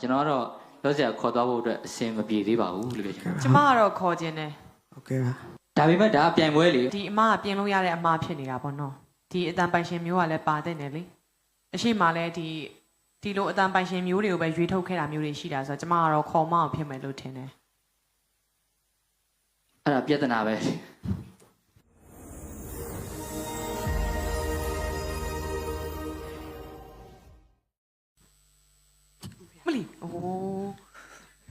ကျွန်တော်ကတော့ပြောစရာခေါ်သွားဖို့အတွက်အဆင်မပြေသေးပါဘူးလို့ပြောချင်တယ်ကျမကတော့ခေါ်ခြင်းတယ်โอเคပါဒါပေမဲ့ဒါကပြိုင်ပွဲလေဒီအမကပြင်လို့ရတဲ့အမဖြစ်နေတာပေါ့နော်ဒီအတန်ပိုင်ရှင်မျိုးကလည်းပါတဲ့နယ်လေအရှိမလည်းဒီလိုအတန်ပိုင်ရှင်မျိုးတွေကိုပဲရွေးထုတ်ခဲ့တာမျိုးတွေရှိတာဆိုတော့ကျမကတော့ခေါ်မအောင်ဖြစ်မယ်လို့ထင်တယ်အဲ့ဒါပြဿနာပဲမလီအိုး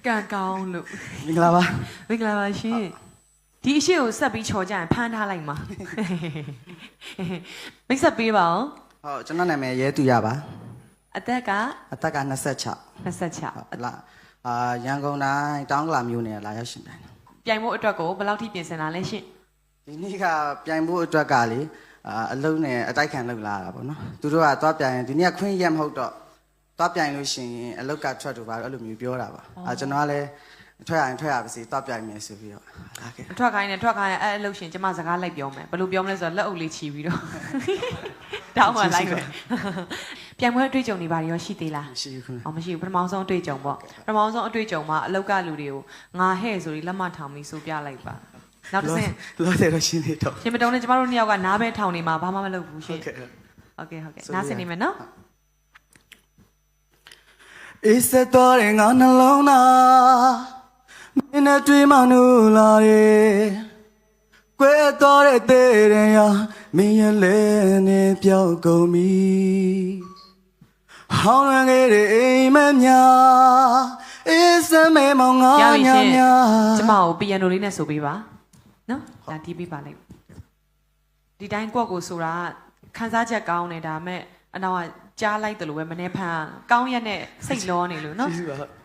ကန်ကောင်းလို့မင်္ဂလာပါမင်္ဂလာပါရှင်ဒီအရှိကိုဆက်ပြီးချော်ကြရင်ဖမ်းထားလိုက်မှာမိတ်ဆက်ပေးပါဦးဟုတ်ကျွန်တော်နာမည်ရဲသူရပါအသက်က26ဟုတ်လားရန်ကုန်တိုင်းတောင်ကလာမြို့နယ်လာရောက်ရှင်ပြိုင်ဖို့အတွက်ကိုဘယ်လောက်ထိပြင်ဆင်လာလဲရှင်ဒီနေ့ကပြိုင်ဖို့အတွက်ကလေအလုံးနဲ့အတိုက်ခံလုပ်လာတာပေါ့နော်သူတို့ကသွားပြိုင်ရင်ဒီနေ့ကခွင့်ရမဟုတ်တော့သွားပြိုင်လို့ရှိရင်အလုတ်ကထွက်တူပါတော့အဲ့လိုမျိုးပြောတာပါကျွန်တော်ကလည်းထွက်ရရင်ထွက်ရပါစေသွားပြိုင်မယ်ဆိုပြီးတော့လာခဲ့ထွက်ခိုင်းအဲ့အလုပ်ရှင်ကျမစကားလိုက်ပြောမယ်ဘယ်လိုပြောမလဲဆိုတော့လက်အုပ်လေးချီပြီးတော့တောင်းမှလိုက်မယ်ပြိုင်ပွဲအတွေ့အကြုံတွေဘာတွေရောရှိသေးလားမရှိဘူးခင်ဗျမရှိဘူးပထမဆုံးအတွေ့အကြုံပေါ့ပထမဆုံးအတွေ့အကြုံမှာအလောက်ကလူတွေကိုငါဟဲ့ဆိုပြီးလက်မထောင်ပြီးဆိုပြလိုက်ပါနောက်တစ်ဆင့်လောတယ်တော့ရှင်းနေတော့ရှင်မတုံးနဲ့ကျမတို့နှစ်ယောက်ကနားပဲထောင်နေမှာဘာမှမလုပ်ဘူးရှင်ဟုတ်ကဲ့နားဆင်နေမယ်နော်အေးစတော်တဲ့ငါနှလုံးသားမင်းနဲ့တွေ့မှနူလာတယ်ကွဲတော်တဲ့တဲ့ရမင်းရဲ့လဲနဲ့ပြောက်ကုန်ပြီဟောင်းရငယ်တဲ့အိမ်မများအေးစမဲမောင်ငါညာများကျမကိုပီယန်နိုလေးနဲ့ဆိုပေးပါနော်ဒါတီးပေးပါလိုက်ဒီတိုင်းကွက်ကိုဆိုတာခန်းစားချက်ကောင်းတယ်ဒါမဲ့အနောက်ကကြားလိုက်တယ်လို့ပဲမနေ့ဖန်ကောင်းရက်နဲ့စိတ်လောနေလို့နော်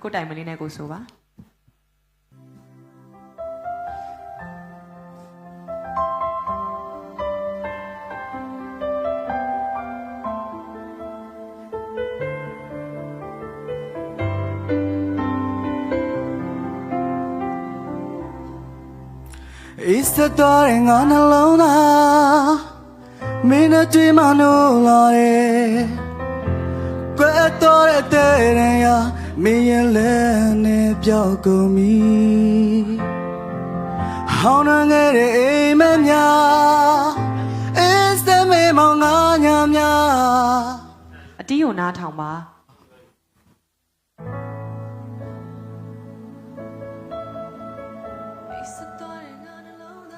ကိုတိုင်မလေးနဲ့ကိုဆိုပါအေးစတော်တဲ့ငါနှလုံးသားမင်းနဲ့တွေ့မှနိုးလာတယ်ကွဲတော်တဲ့ရမင်းရဲ့လဲနဲ့ပြောက်ကုန်ပြီဟောင်းငယ်တဲ့အိမ်မများအေးစမဲမောင်ငါညာများအတီးကိုနားထောင်ပါ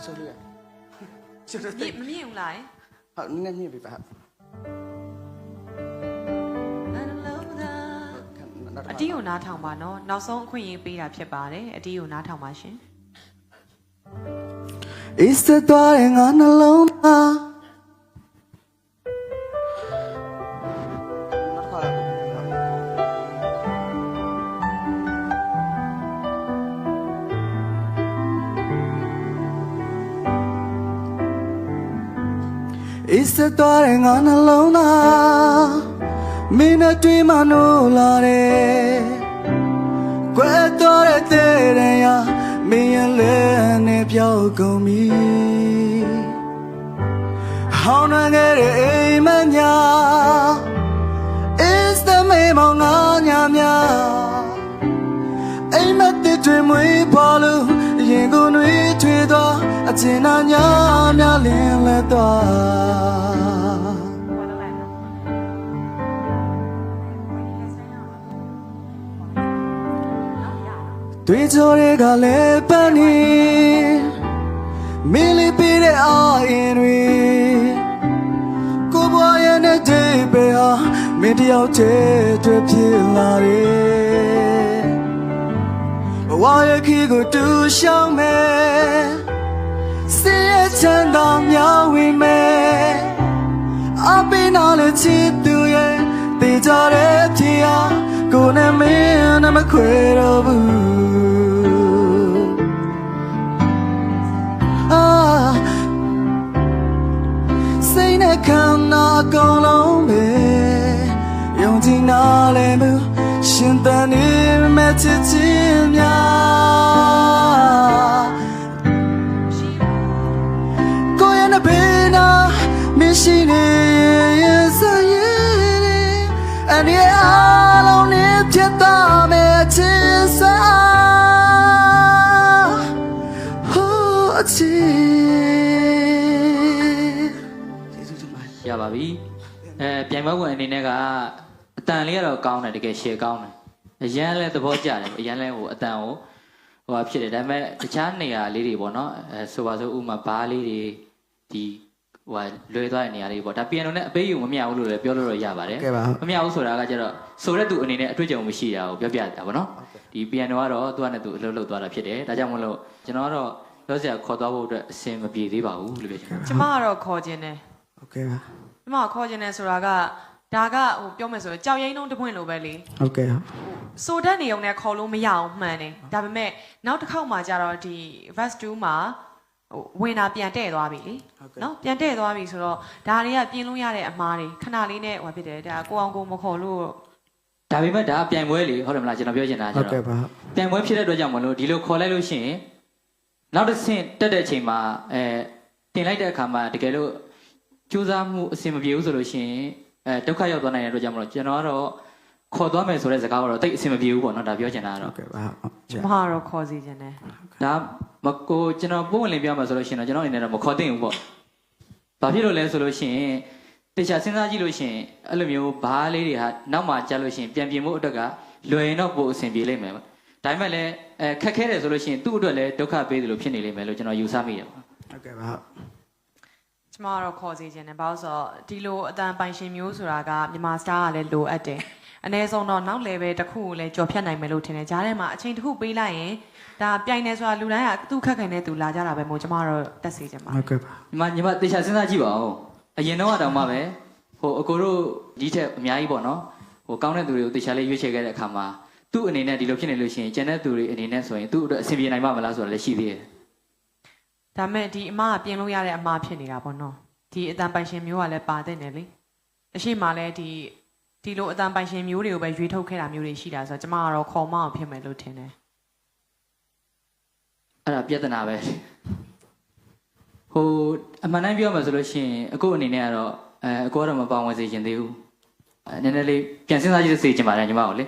ဆိုလို့ရမမြင်ဘူးလားဟုတ်နည်းနည်းမြင်ပြီပါအတီးကိုနားထောင်ပါနော်နောက်ဆုံးအခွင့်အရေးပေးတာဖြစ်ပါတယ်အတီးကိုနားထောင်ပါရှင်အေးစတော်တဲ့ငါနှလုံးသားအေးစတော်တဲ့ငါနှလုံးသားမင်းနဲ့တွေ့မှနိုးလာတယ်ကွဲတော်တဲ့ရမင်းရဲ့လဲနဲ့ပြောက်ကုန်ပြီဟောင်းငယ်တဲ့အိမ်မညာအေးစမဲမောင်ငါညာများအိမ်မတစ်တွေမွေးပေါ်လို့ရင်ကိုနှွေးထွေးသွားအချင်နာညာများလင်းလဲသွားတွေ့ကြတွေကလည်းပန်းနေမင်းလေးပေးတဲ့အာရင်တွေကိုဘွားရဲ့နဲ့တေးပဲဟာမင်းတယောက်တည်းတွေ့ဖြစ်လာတယ်ဘဝရဲ့ခီးကိုတူရှောင်းမယ်စေရဲ့ချမ်းသာများဝင်မယ်အပင်တော်လေးချစ်သူရဲ့တေးကြတဲ့ဖြစ်ဟာကိုနဲ့မင်းနဲ့မခွဲတော့ဘူးစိတ်နဲ့ခံနာကုန်လုံးပဲယုံကြည်နာလဲမှုရှင်တန်နေမဲ့ချစ်ချင်းများကိုရဲ့နဲ့ဘေးနာမရှိနေရဲ့စရဲ့အနေအားလုံးနဲ့ဖြစ်သွားမယ်天色好奇。ရပါပြီပြိုင်ပွဲဝင်အနေနဲ့ကအတန်လေးကတော့ကောင်းတယ်တကယ်ရှေ့ကောင်းတယ်အရန်လဲသဘောကျတယ်အရန်လဲဟိုအတန်ကိုဟိုဖြစ်တယ်ဒါပေမဲ့တခြားနေရာလေးတွေပေါ့နော်ဆိုပါစို့ဥမာဘားလေးတွေဒီဟိုလွယ်သွားတဲ့နေရာလေးပေါ့ဒါပီယန်နိုနဲ့အပေးယူမမြဘူးလို့လည်းပြောလို့ရပါတယ်မမြဘူးဆိုတာကကျတော့ဆိုတဲ့သူအနေနဲ့အတွေ့အကြုံမရှိတာကိုပြောပြတာပေါ့နော်ဒီပီယန်နိုကတော့သူကနဲ့သူအလုပ်လုပ်သွားတာဖြစ်တယ်ဒါကြောင့်မလို့ကျွန်တော်ကတော့ပြောစရာခေါ်သွားဖို့အတွက်အဆင်မပြေသေးပါဘူးလို့ပြောချင်တယ်ကျမကတော့ခေါ်ခြင်းတယ်ဟုတ်ကဲ့ပါကျမခေါ်ခြင်းတယ်ဆိုတာကဒါကဟိုပြောမယ်ဆိုရင်ကြောက်ရိမ့်နှုံးတပွင့်လိုပဲလေဟုတ်ကဲ့ဆိုတဲ့နေုံနဲ့ခေါ်လို့မရအောင်မှန်တယ်ဒါပေမဲ့နောက်တစ်ခေါက်မှကျတော့ဒီ verse 2မှာဟိုဝင်တာပြန်တဲ့သွားပြီလေနော်ပြန်တဲ့သွားပြီဆိုတော့ဒါတွေကပြင်းလို့ရတဲ့အမားတွေခဏလေးနဲ့ဟိုဖြစ်တယ်ဒါကိုအောင်ကိုမခေါ်လို့ဒါပေမဲ့ဒါပြိုင်ပွဲလေဟုတ်တယ်မလားကျွန်တော်ပြောချင်တာကျတော့ပြိုင်ပွဲဖြစ်တဲ့အတွက်ကြောင့်မလို့ဒီလိုခေါ်လိုက်လို့ရှိရင်နောက်တစ်ဆင့်တက်တဲ့အချိန်မှာတင်လိုက်တဲ့အခါမှာတကယ်လို့ကြိုးစားမှုအဆင်မပြေဘူးဆိုလို့ရှိရင်ဒုက္ခရောက်သွားနိုင်တဲ့အတွက်ကြောင့်မလို့ကျွန်တော်ကတော့ခေါ်သွားမယ်ဆိုတဲ့စကားကတော့တိတ်အဆင်မပြေဘူးပေါ့နော်ဒါပြောချင်တာကတော့ဟုတ်ကဲ့ပါမဟာတော့ခေါ်စီခြင်းတယ်ဒါမကိုကျွန်တော်ပုံဝင်လင်းပြောမှာဆိုလို့ရှိရင်တော့ကျွန်တော်အနေနဲ့တော့မခေါ်သင့်ဘူးပေါ့ဘာဖြစ်လို့လဲဆိုလို့ရှိရင်တခြားစဉ်းစားကြည့်လို့ရှိရင်အဲ့လိုမျိုးဘားလေးတွေဟာနောက်မှကြားလို့ရှိရင်ပြန်ပြင်ဖို့အတွက်ကလွယ်ရင်တော့ပိုအဆင်ပြေလိမ့်မယ်ဒါပေမဲ့လည်းခက်ခဲတယ်ဆိုလို့ရှိရင်သူ့အတွက်လည်းဒုက္ခပေးတယ်လို့ဖြစ်နေလိမ့်မယ်လို့ကျွန်တော်ယူဆမိတယ်ပေါ့ဟုတ်ကဲ့ပါကျမကတော့ခေါ်စီခြင်းတယ်ဘာလို့ဆိုတော့ဒီလိုအတန်ပိုင်ရှင်မျိုးဆိုတာကမြန်မာစတားကလည်းလိုအပ်တယ်အနည်းဆုံးတော့နောက် level တစ်ခုကိုလည်းကြော်ဖြတ်နိုင်မယ်လို့ထင်တယ်ဂျားထဲမှာအချိန်တစ်ခုပေးလိုက်ရင်ဒါပြိုင်နေဆိုတာလူတိုင်းကသူ့ခက်ခိုင်တဲ့သူလာကြတာပဲမို့ကျမတော့တက်စီခြင်းပါဟုတ်ကဲ့ပါညီမတေချာစဉ်းစားကြည့်ပါဦးအရင်တော့တောင်မှပဲဟိုအကိုတို့ဒီထက်အများကြီးပေါ့နော်ဟိုကောင်းတဲ့သူတွေကိုတေချာလေးရွေးချယ်ခဲ့တဲ့အခါမှာသူ့အနေနဲ့ဒီလိုဖြစ်နေလို့ရှိရင်ကျန်တဲ့သူတွေအနေနဲ့ဆိုရင်သူ့အတွက်အဆင်ပြေနိုင်မှာမလားဆိုတာလည်းရှိသေးတယ်ဒါမဲ့ဒီအမကပြင်လို့ရတဲ့အမဖြစ်နေတာပေါ့နော်ဒီအတန်ပိုင်ရှင်မျိုးကလည်းပါတဲ့နေလေအရှိမလည်းဒီလိုအတန်ပိုင်ရှင်မျိုးတွေကိုပဲရွေးထုတ်ခဲ့တာမျိုးတွေရှိတာဆိုတော့ကျမကတော့ခေါ်မအောင်ဖြစ်မယ်လို့ထင်တယ်အဲ့ဒါပြဿနာပဲဟိုအမှန်တိုင်းပြောမှဆိုလို့ရှိရင်အခုအနေနဲ့ကတော့အကိုကတော့မပေါဝင်စေချင်သေးဘူးနည်းနည်းလေးပြန်စဉ်းစားကြည့်စေချင်ပါတယ်ညီမကိုလေ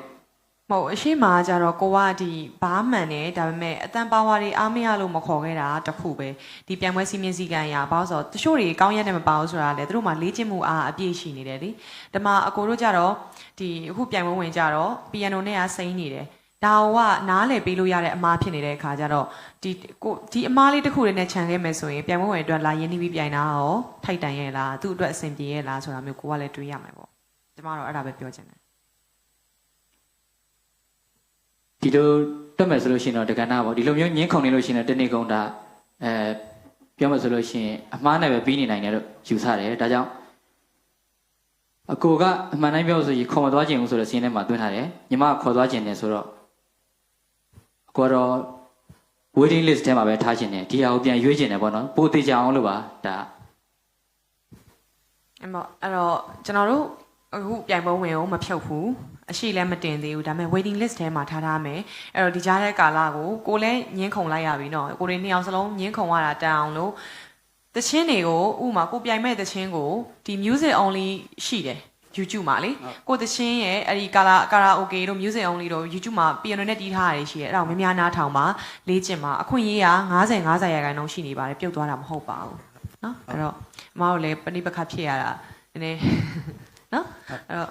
မဟုတ်အရှိမကျတော့ကိုကဒီဘားမှန်တယ်ဒါပေမဲ့အတန်ပါဝါတွေအားမရလို့မခေါ်ခဲ့တာတခုပဲဒီပြန်ပွဲစီမင်းစည်းကမ်းရဘာလို့ဆိုတော့တချို့တွေကောင်းရက်နဲ့မပါဘူးဆိုတာလေသူတို့မှလေ့ကျင့်မှုအားအပြည့်ရှိနေတယ်လေဒီမှာအကိုတို့ကြတော့ဒီအခုပြန်ပွဲဝင်ကြတော့ပီယန်နိုနဲ့ကစိမ့်နေတယ်ဒါကနားလည်ပေးလို့ရတဲ့အမားဖြစ်နေတဲ့အခါကျတော့ဒီအမားလေးတစ်ခုလေးနဲ့ခြံခဲ့မယ်ဆိုရင်ပြန်ပွဲဝင်အတွက်လာရင်းနှီးပြီးပြိုင်တာရောထိုက်တန်ရဲ့လားသူ့အတွက်အဆင်ပြေရဲ့လားဆိုတာမျိုးကိုကလည်းတွေးရမယ်ပေါ့ကျမတော့အဲ့ဒါပဲပြောချင်တယ်ဒီလိုတက်မယ်ဆိုလို့ရှိရင်တော့တက္ကနာပေါ့ဒီလိုမျိုးညင်းခုန်နေလို့ရှိရင်တနေ့ကုန်တာပြောမယ်ဆိုလို့ရှိရင်အမှားနဲ့ပဲပြီးနေနိုင်တယ်လို့ယူဆတယ်ဒါကြောင့်အကိုကအမှန်တိုင်းပြောဆိုရင်ခေါ်မသွားခြင်းဘူးဆိုတဲ့စီးထဲမှာတွင်းထားတယ်ညီမကခေါ်သွားခြင်းတယ်ဆိုတော့အကိုကတော့ waiting list ထဲမှာပဲထားခြင်းတယ်ဒီဟာကိုပြန်ရွေးခြင်းတယ်ပေါ့နော်ပိုသေးချအောင်လို့ပါဒါအဲ့တော့ကျွန်တော်တို့အခုပြိုင်ပွဲဝင်အောင်မဖြုတ်ဘူးအရှိလည်းမတင်သေးဘူးဒါပေမဲ့ waiting list ထဲမှာထားထားမယ်အဲ့တော့ဒီကြားတဲ့ကာလကိုလည်းညင်းခုန်လိုက်ရပြီနော်ကိုတွေနှစ်ယောက်စလုံးညင်းခုန်ရတာတန်အောင်လို့တချင်းတွေကိုဥမာကိုပြိုင်မဲ့တချင်းကိုဒီ music only ရှိတယ် YouTube မှာလေကိုတချင်းရဲ့အဲ့ဒီကာရာโอเคတို့ music only တို့ YouTube မှာ piano နဲ့တီးထားရတယ်ရှိတယ်အဲ့ဒါကိုများများနားထောင်ပါလေ့ကျင့်ပါအခွင့်အရေးက50ရာခိုင်နှုန်းရှိနေပါတယ်ပြုတ်သွားတာမဟုတ်ပါဘူးနော်အဲ့တော့အမတို့လည်းပဏိပခတ်ဖြစ်ရတာနည်းနည်းနော်အဲ့တော့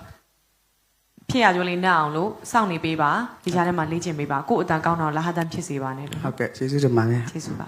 ဖြစ်ရကြလေးနဲ့အောင်လို့စောင့်နေပေးပါဒီကြားထဲမှာလေ့ကျင့်ပေးပါကို့အတန်ကောင်းတော့လာဟတန်ဖြစ်စေပါနဲ့လို့ဟုတ်ကဲ့ကျေးဇူးတင်ပါတယ်ကျေးဇူးပါ